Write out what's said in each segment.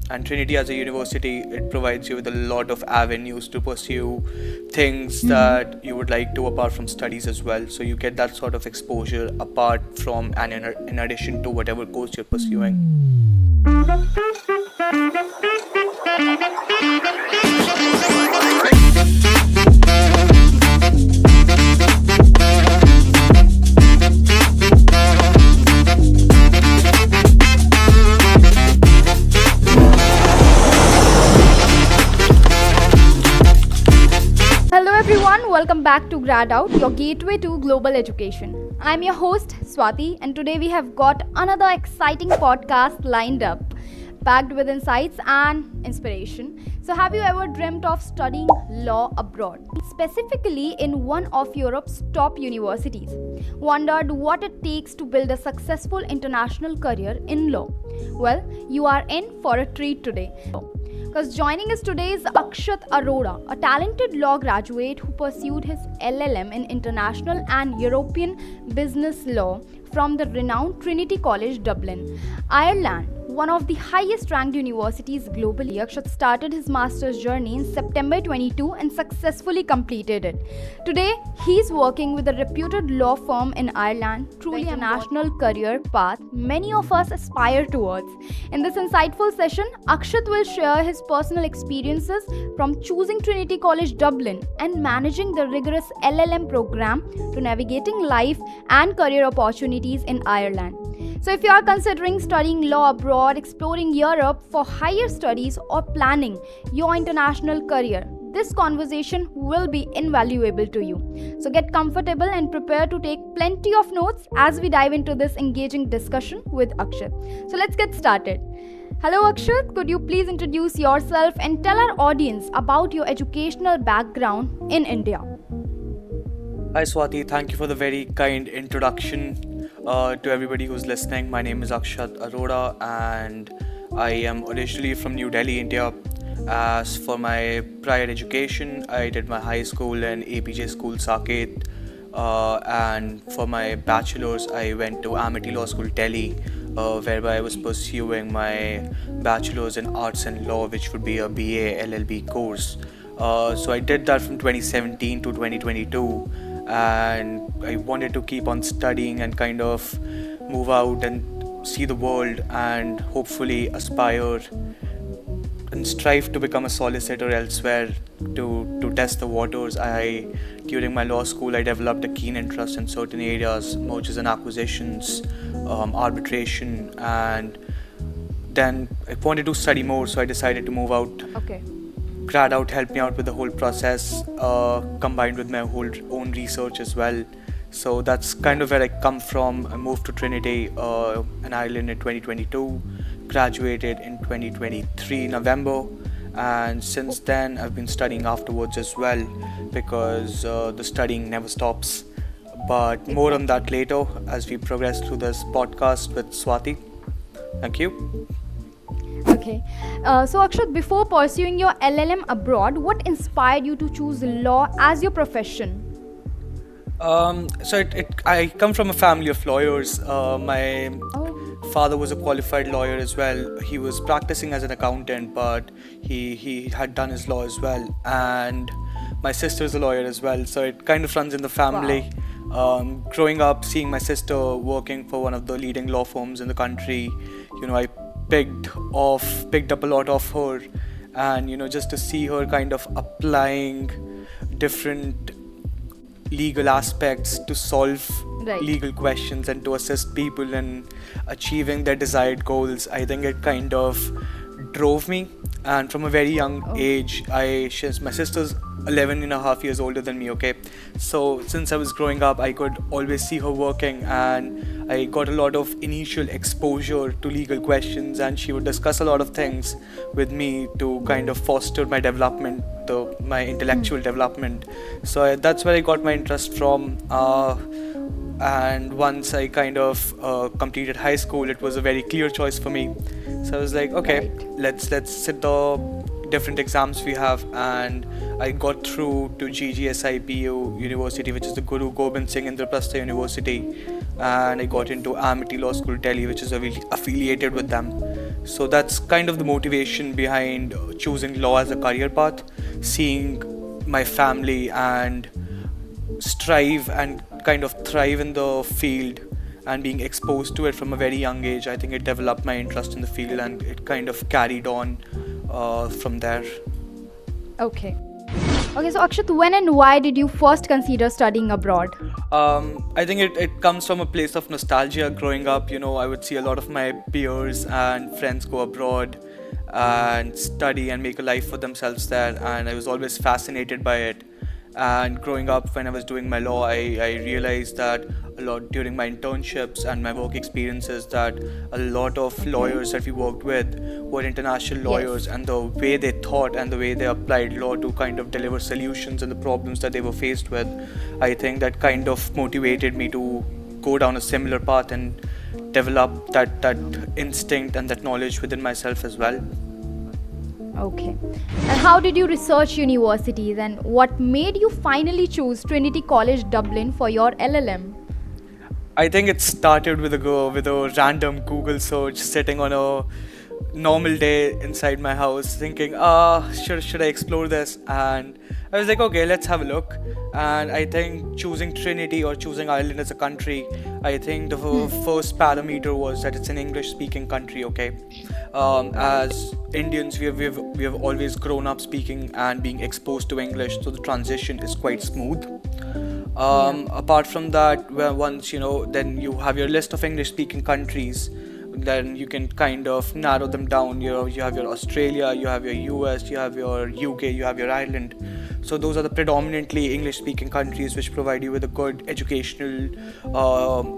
And Trinity as a university, it provides you with a lot of avenues to pursue things that you would like to apart from studies as well. So you get that sort of exposure apart from and in addition to whatever course you're pursuing. Hello everyone, welcome back to GradOut, your gateway to global education. I'm your host Swati, and today we have got another exciting podcast lined up, packed with insights and inspiration. So have you ever dreamt of studying law abroad, specifically in one of Europe's top universities? Wondered what it takes to build a successful international career in law? Well, you are in for a treat today. Because joining us today is Akshat Arora, a talented law graduate who pursued his LLM in international and European business law from the renowned Trinity College, Dublin, Ireland. One of the highest ranked universities globally. Akshat started his master's journey in September 22 and successfully completed it. Today, he's working with a reputed law firm in Ireland, truly a national career path many of us aspire towards. In this insightful session, Akshat will share his personal experiences from choosing Trinity College Dublin and managing the rigorous LLM program to navigating life and career opportunities in Ireland. So if you are considering studying law abroad, exploring Europe for higher studies, or planning your international career, this conversation will be invaluable to you. So get comfortable and prepare to take plenty of notes as we dive into this engaging discussion with Akshat. So let's get started. Hello Akshat, could you please introduce yourself and tell our audience about your educational background in India? Hi Swati, thank you for the very kind introduction. To everybody who's listening, my name is Akshat Arora and I am originally from New Delhi, India. As for my prior education, I did my high school in APJ School, Saket, and for my bachelor's, I went to Amity Law School, Delhi, whereby I was pursuing my bachelor's in arts and law, which would be a BA LLB course. So I did that from 2017 to 2022. And I wanted to keep on studying and kind of move out and see the world and hopefully aspire and strive to become a solicitor elsewhere to test the waters. During my law school, I developed a keen interest in certain areas, mergers and acquisitions, arbitration, and then I wanted to study more, so I decided to move out. Okay. GradOut helped me out with the whole process, combined with my whole own research as well. So that's kind of where I come from. I moved to Trinity in Ireland in 2022, graduated in 2023 November, and since then I've been studying afterwards as well because the studying never stops. But more on that later as we progress through this podcast with Swati. Thank you. Okay. So Akshat, before pursuing your LLM abroad, what inspired you to choose law as your profession? I come from a family of lawyers. My Oh, father was a qualified lawyer as well. He was practicing as an accountant, but he had done his law as well. And my sister is a lawyer as well, so it kind of runs in the family. Growing up, seeing my sister working for one of the leading law firms in the country, I picked up a lot of her, and just to see her kind of applying different legal aspects to solve right. legal questions and to assist people in achieving their desired goals, I think it kind of drove me. And from a very young age, my sister's 11 and a half years older than me, okay? So since I was growing up, I could always see her working, and I got a lot of initial exposure to legal questions, and she would discuss a lot of things with me to kind of foster my development, my intellectual development. So that's where I got my interest from. And once I kind of completed high school, it was a very clear choice for me. So I was like, okay, let's sit the different exams we have, and I got through to GGSIPU University, which is the Guru Gobind Singh Indraprastha University, and I got into Amity Law School Delhi, which is affiliated with them. So that's kind of the motivation behind choosing law as a career path, seeing my family and strive and kind of thrive in the field and being exposed to it from a very young age. I think it developed my interest in the field and it kind of carried on from there. Okay. Okay, so Akshat, when and why did you first consider studying abroad? I think it comes from a place of nostalgia. Growing up, I would see a lot of my peers and friends go abroad and study and make a life for themselves there, and I was always fascinated by it. And growing up, when I was doing my law, I realized that a lot during my internships and my work experiences that a lot of lawyers that we worked with were international lawyers, and the way they thought and the way they applied law to kind of deliver solutions and the problems that they were faced with, I think that kind of motivated me to go down a similar path and develop that instinct and that knowledge within myself as well. Okay. And how did you research universities and what made you finally choose Trinity College Dublin for your LLM? I think it started with a random Google search, sitting on a normal day inside my house, thinking, should I explore this? And I was like, okay, let's have a look. And I think choosing Trinity or choosing Ireland as a country, I think the first parameter was that it's an English-speaking country. Okay, as Indians, we have always grown up speaking and being exposed to English, so the transition is quite smooth. Apart from that, once then you have your list of English-speaking countries, then you can kind of narrow them down. You have your Australia, you have your US, you have your UK, you have your Ireland. So those are the predominantly English-speaking countries which provide you with a good educational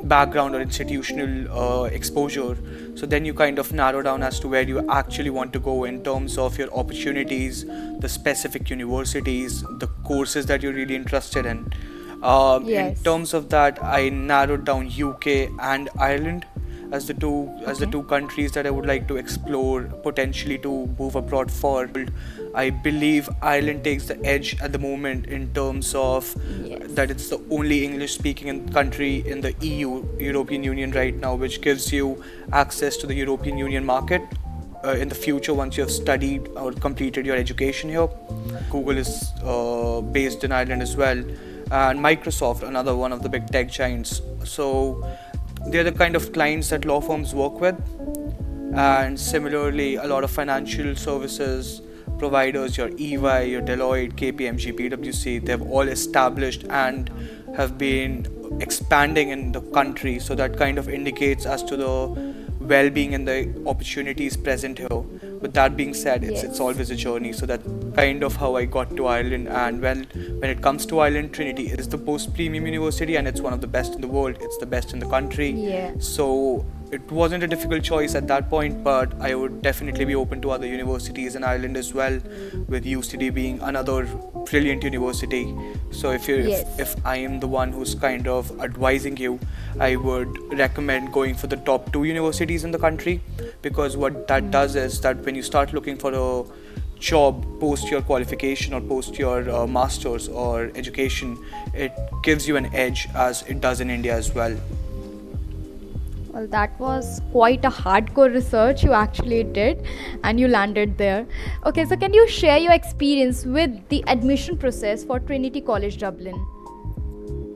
background or institutional exposure. So then you kind of narrow down as to where you actually want to go in terms of your opportunities, the specific universities, the courses that you're really interested in. In terms of that, I narrowed down UK and Ireland as the two countries that I would like to explore, potentially to move abroad for. I believe Ireland takes the edge at the moment in terms of that it's the only English-speaking country in the EU, European Union right now, which gives you access to the European Union market in the future once you have studied or completed your education here. Google is based in Ireland as well, and Microsoft, another one of the big tech giants. So they're the kind of clients that law firms work with, and similarly a lot of financial services providers, your EY, your Deloitte, KPMG, PwC, they've all established and have been expanding in the country. So that kind of indicates as to the well-being and the opportunities present here. With that being said, it's always a journey. So that's kind of how I got to Ireland. And when it comes to Ireland, Trinity is the most premium university, and it's one of the best in the world. It's the best in the country. So it wasn't a difficult choice at that point, but I would definitely be open to other universities in Ireland as well, with UCD being another brilliant university. So if I am the one who's kind of advising you, I would recommend going for the top 2 universities in the country, because what that does is that when you start looking for a job post your qualification or post your masters or education, it gives you an edge as it does in India as well. Well, that was quite a hardcore research you actually did, and you landed there. Okay, so can you share your experience with the admission process for Trinity College Dublin?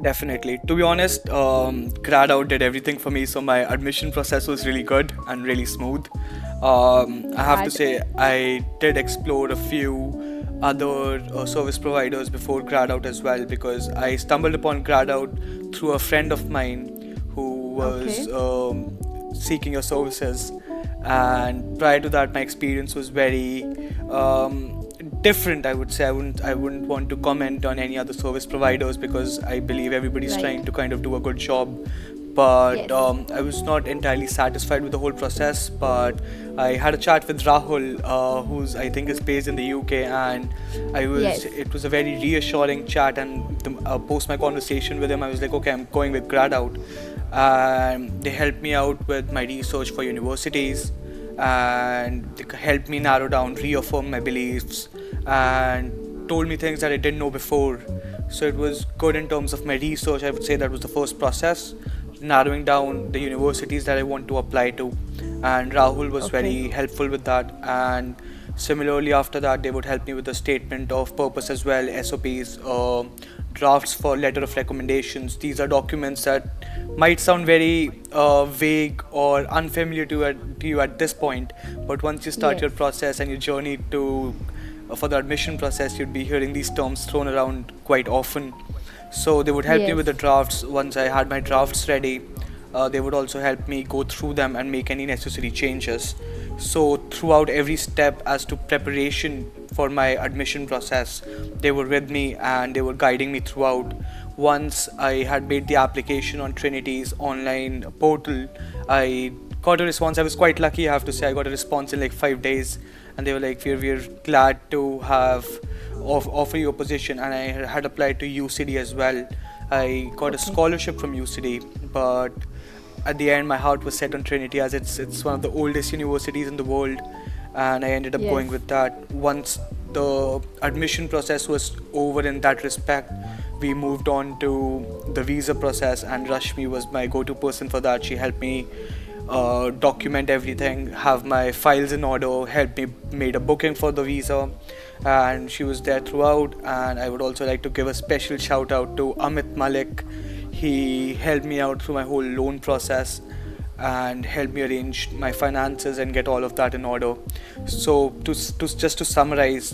Definitely. To be honest, GradOut did everything for me, so my admission process was really good and really smooth. I have to say, I did explore a few other service providers before GradOut as well, because I stumbled upon GradOut through a friend of mine who was seeking your services, and prior to that my experience was very different. I would say I wouldn't want to comment on any other service providers, because I believe everybody's trying to kind of do a good job, but I was not entirely satisfied with the whole process. But I had a chat with Rahul, who's I think is based in the UK, and it was a very reassuring chat, and post my conversation with him I was like, okay, I'm going with GradOut. They helped me out with my research for universities, and they helped me narrow down, reaffirm my beliefs, and told me things that I didn't know before. So it was good in terms of my research. I would say that was the first process. narrowing down the universities that I want to apply to, and Rahul was Okay. very helpful with that. And similarly, after that, they would help me with the statement of purpose as well, SOPs, drafts for letter of recommendations. These are documents that might sound very vague or unfamiliar to you at this point, but once you start Yes. your process and your journey to for the admission process, you'd be hearing these terms thrown around quite often. So they would help me Yes. with the drafts. Once I had my drafts ready, they would also help me go through them and make any necessary changes. So throughout every step as to preparation for my admission process, they were with me and they were guiding me throughout. Once I had made the application on Trinity's online portal, I got a response. I was quite lucky, I have to say. I got a response in like 5 days, and they were like, we're glad to have offer you a position. And I had applied to UCD as well. I got a Okay. scholarship from UCD, but at the end my heart was set on Trinity, as it's one of the oldest universities in the world, and I ended up Yes. going with that. Once the admission process was over in that respect, we moved on to the visa process, and Rashmi was my go-to person for that. She helped me document everything, have my files in order, helped me made a booking for the visa, and she was there throughout. And I would also like to give a special shout out to Amit Malik. He helped me out through my whole loan process and helped me arrange my finances and get all of that in order. So to just to summarize,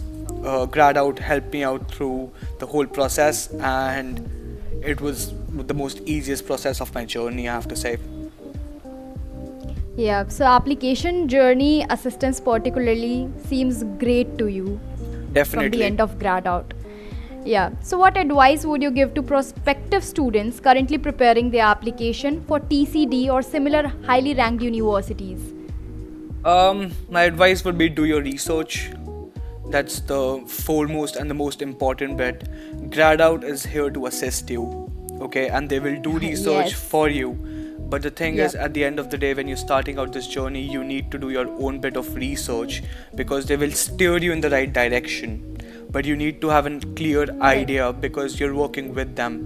GradOut helped me out through the whole process, and it was the most easiest process of my journey, I have to say. Yeah. So application journey assistance particularly seems great to you from the Definitely. end of GradOut. Yeah. So what advice would you give to prospective students currently preparing their application for TCD or similar highly ranked universities? My advice would be do your research. That's the foremost and the most important bit. GradOut is here to assist you, okay, and they will do research Yes. for you. But the thing is, Yep. at the end of the day, when you're starting out this journey, you need to do your own bit of research, because they will steer you in the right direction. But you need to have a clear Right. idea, because you're working with them.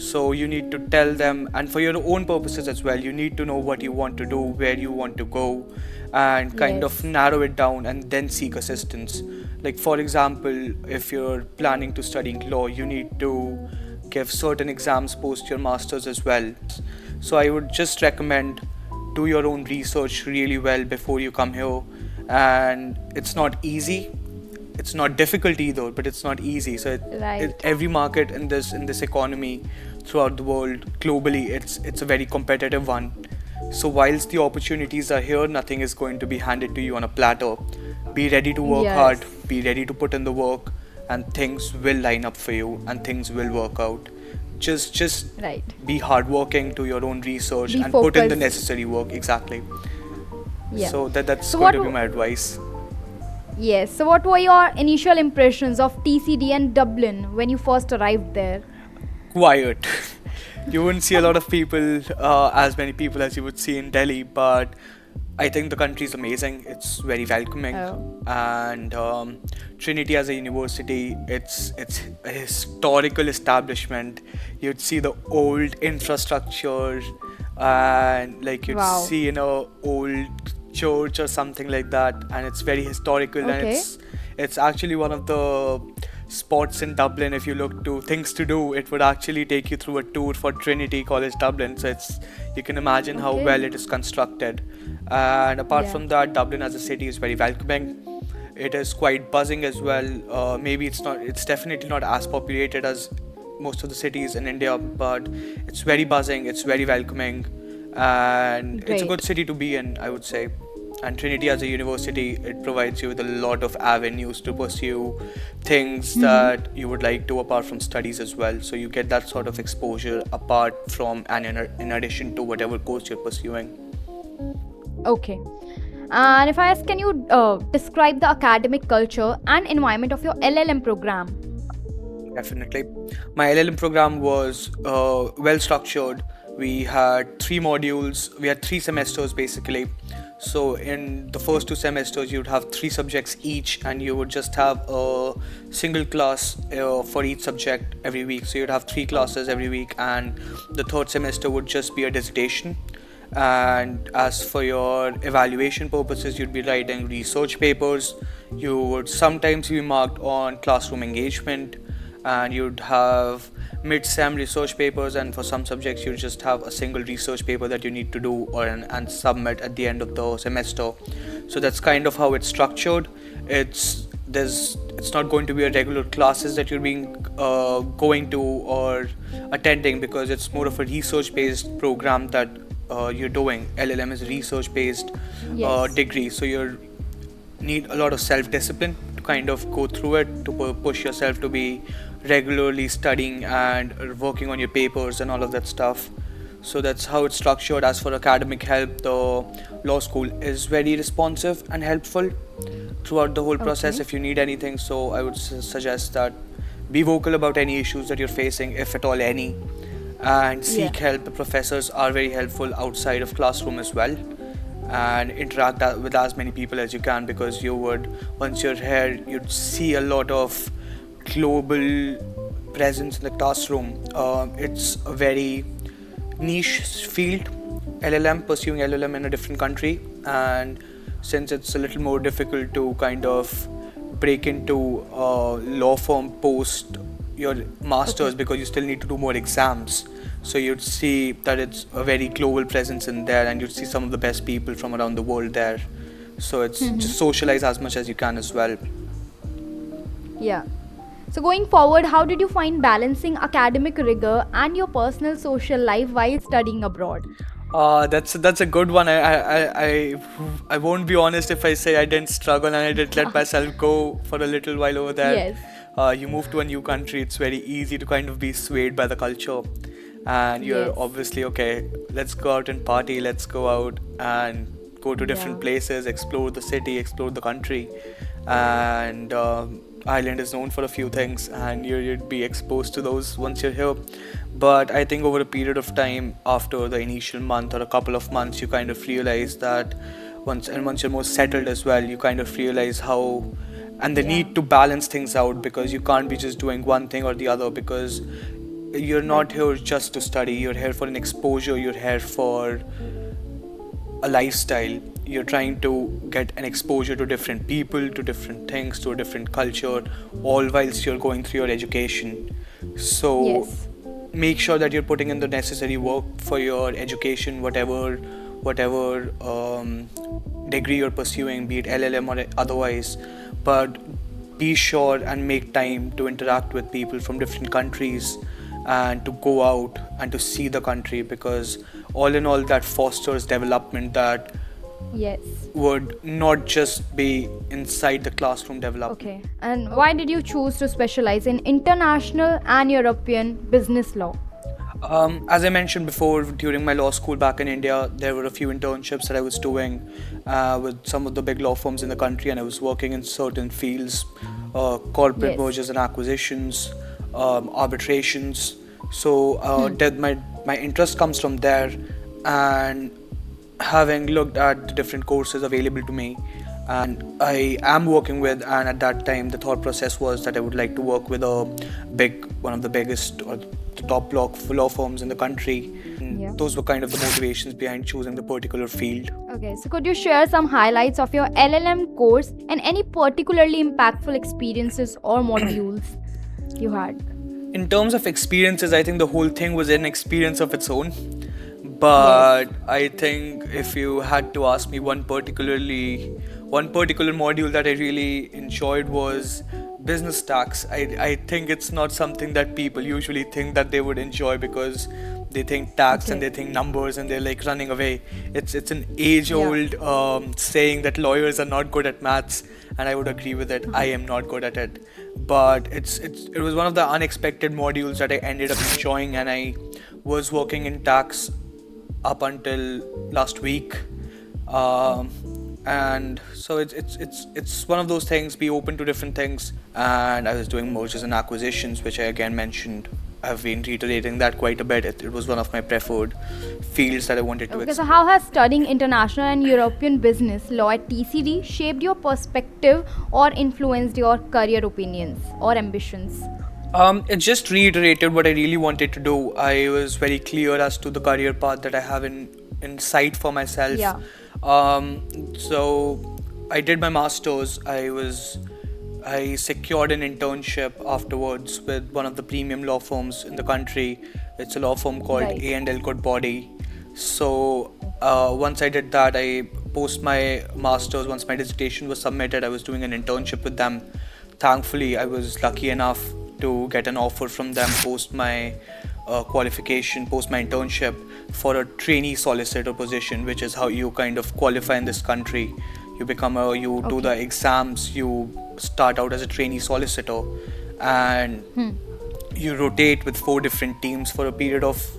So you need to tell them, and for your own purposes as well, you need to know what you want to do, where you want to go, and kind of Yes. narrow it down and then seek assistance. Like, for example, if you're planning to studying law, you need to give certain exams post your masters as well. So I would just recommend do your own research really well before you come here. And it's not easy, it's not difficult either, but it's not easy. So Right. every market in this economy throughout the world globally, it's a very competitive one. So whilst the opportunities are here, nothing is going to be handed to you on a platter. Be ready to work Yes. hard, be ready to put in the work, and things will line up for you and things will work out. Just Right. be hardworking, do your own research, Be and put in the focused. necessary work. Exactly. Yeah. So that's So going what? to be my advice. Yes. So what were your initial impressions of TCD and Dublin when you first arrived there? Quiet. You wouldn't see a lot of people, as many people as you would see in Delhi, but I think the country is amazing. It's very welcoming, Oh. and Trinity as a university, it's a historical establishment. You'd see the old infrastructure, and like you'd Wow. see in a old church or something like that, and it's very historical, and Okay. it's actually one of the spots in Dublin. If you look to things to do, it would actually take you through a tour for Trinity College Dublin. So you can imagine how Okay. well it is constructed. And apart Yeah. from that, Dublin as a city is very welcoming. It is quite buzzing as well. Maybe it's definitely not as populated as most of the cities in India, but it's very buzzing, it's very welcoming, and it's a Great. good city to be in, I would say. And Trinity as a university, it provides you with a lot of avenues to pursue things that you would like to apart from studies as well. So you get that sort of exposure apart from and in addition to whatever course you're pursuing. Okay. And if I ask, can you describe the academic culture and environment of your LLM program? Definitely. My LLM program was well structured, we had three modules. We had 3 semesters basically. So in the first 2 semesters, you'd have 3 subjects each, and you would just have a single class for each subject every week. So you'd have 3 classes every week, and the third semester would just be a dissertation. And as for your evaluation purposes, you'd be writing research papers. You would sometimes be marked on classroom engagement, and you'd have mid-sem research papers, and for some subjects you just have a single research paper that you need to do and submit at the end of the semester. So that's kind of how it's structured. It's not going to be a regular classes that you're being going to or attending, because it's more of a research-based program that you're doing. LLM is a research-based Yes. degree, so you need a lot of self-discipline to kind of go through it, to push yourself to be regularly studying and working on your papers and all of that stuff. So that's how it's structured. As for academic help, the law school is very responsive and helpful throughout the whole process Okay. if you need anything. So I would suggest that be vocal about any issues that you're facing, if at all any, and Yeah. seek help. The professors are very helpful outside of classroom as well, and interact with as many people as you can, because you would, once you're here, you'd see a lot of global presence in the classroom. It's a very niche field, LLM, pursuing LLM in a different country, and since it's a little more difficult to kind of break into a law firm post your masters, Okay. because you still need to do more exams. So you'd see that it's a very global presence in there, and you'd see some of the best people from around the world there. So it's just socialize as much as you can as well. Yeah. So going forward, how did you find balancing academic rigor and your personal social life while studying abroad? That's a good one. I won't be honest if I say I didn't struggle and I didn't let myself go for a little while over there. Yes. You move to a new country, it's very easy to kind of be swayed by the culture, and you're Yes. obviously okay. Let's go out and party. Let's go out and go to different Yeah. places, explore the city, explore the country, and Ireland is known for a few things, and you'd be exposed to those once you're here. But I think over a period of time, after the initial month or a couple of months, you kind of realize that once you're more settled as well, you kind of realize how and the Yeah. need to balance things out, because you can't be just doing one thing or the other, because you're not here just to study. You're here for an exposure. You're here for a lifestyle. You're trying to get an exposure to different people, to different things, to a different culture, all whilst you're going through your education. So Yes. make sure that you're putting in the necessary work for your education, whatever degree you're pursuing, be it LLM or otherwise. But be sure and make time to interact with people from different countries, and to go out and to see the country, because all in all that fosters development that Yes. would not just be inside the classroom development. Okay. And why did you choose to specialize in international and European business law? As I mentioned before, during my law school back in India, there were a few internships that I was doing with some of the big law firms in the country, and I was working in certain fields, corporate Yes. mergers and acquisitions, arbitrations. So that my interest comes from there, and having looked at the different courses available to me, and I am working with, and at that time the thought process was that I would like to work with one of the biggest or the top law firms in the country. And Yeah. those were kind of the motivations behind choosing the particular field. Okay, so could you share some highlights of your LLM course and any particularly impactful experiences or modules you had? In terms of experiences, I think the whole thing was an experience of its own. But I think if you had to ask me one particular module that I really enjoyed was business tax. I think it's not something that people usually think that they would enjoy, because they think tax and Okay. they think numbers and they're like running away. It's an age-old saying that lawyers are not good at maths, and I would agree with it. I am not good at it, but it was one of the unexpected modules that I ended up enjoying, and I was working in tax up until last week, and so it's one of those things. Be open to different things, and I was doing mergers and acquisitions, which I again mentioned I've been reiterating that quite a bit. It was one of my preferred fields that I wanted to Okay, so explore. how has studying international and European business law at TCD shaped your perspective or influenced your career opinions or ambitions? It just reiterated what I really wanted to do. I was very clear as to the career path that I have in sight for myself. Yeah. So I did my masters. I secured an internship afterwards with one of the premium law firms in the country. It's a law firm called Right. A&L Body. So once I did that, I post my masters. Once my dissertation was submitted, I was doing an internship with them. Thankfully, I was lucky enough to get an offer from them post my qualification, post my internship, for a trainee solicitor position, which is how you kind of qualify in this country. You do the Okay. exams, you start out as a trainee solicitor, and you rotate with 4 different teams for a period of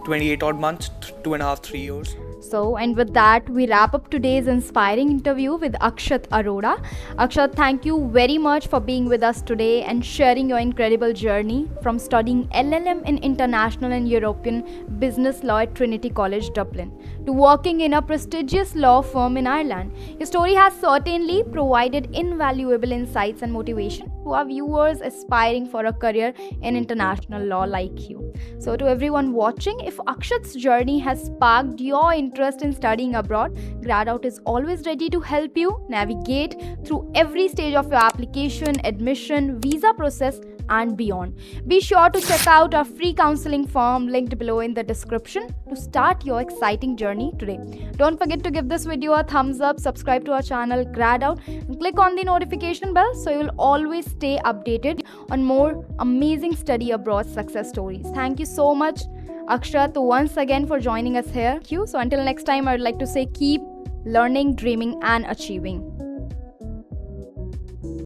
28 odd months, 2.5, 3 years. So, and with that, we wrap up today's inspiring interview with Akshat Arora. Akshat, thank you very much for being with us today and sharing your incredible journey from studying LLM in international and European business law at Trinity College, Dublin, to working in a prestigious law firm in Ireland. Your story has certainly provided invaluable insights and motivation to our viewers aspiring for a career in international law like you. So, to everyone watching, if Akshat's journey has sparked your interest in studying abroad, GradOut is always ready to help you navigate through every stage of your application, admission, visa process, and beyond. Be sure to check out our free counseling form linked below in the description to start your exciting journey today. Don't forget to give this video a thumbs up, subscribe to our channel GradOut, and click on the notification bell so you'll always stay updated on more amazing study abroad success stories. Thank you so much, Akshat, once again for joining us here. Thank you. So until next time, I would like to say keep learning, dreaming, and achieving.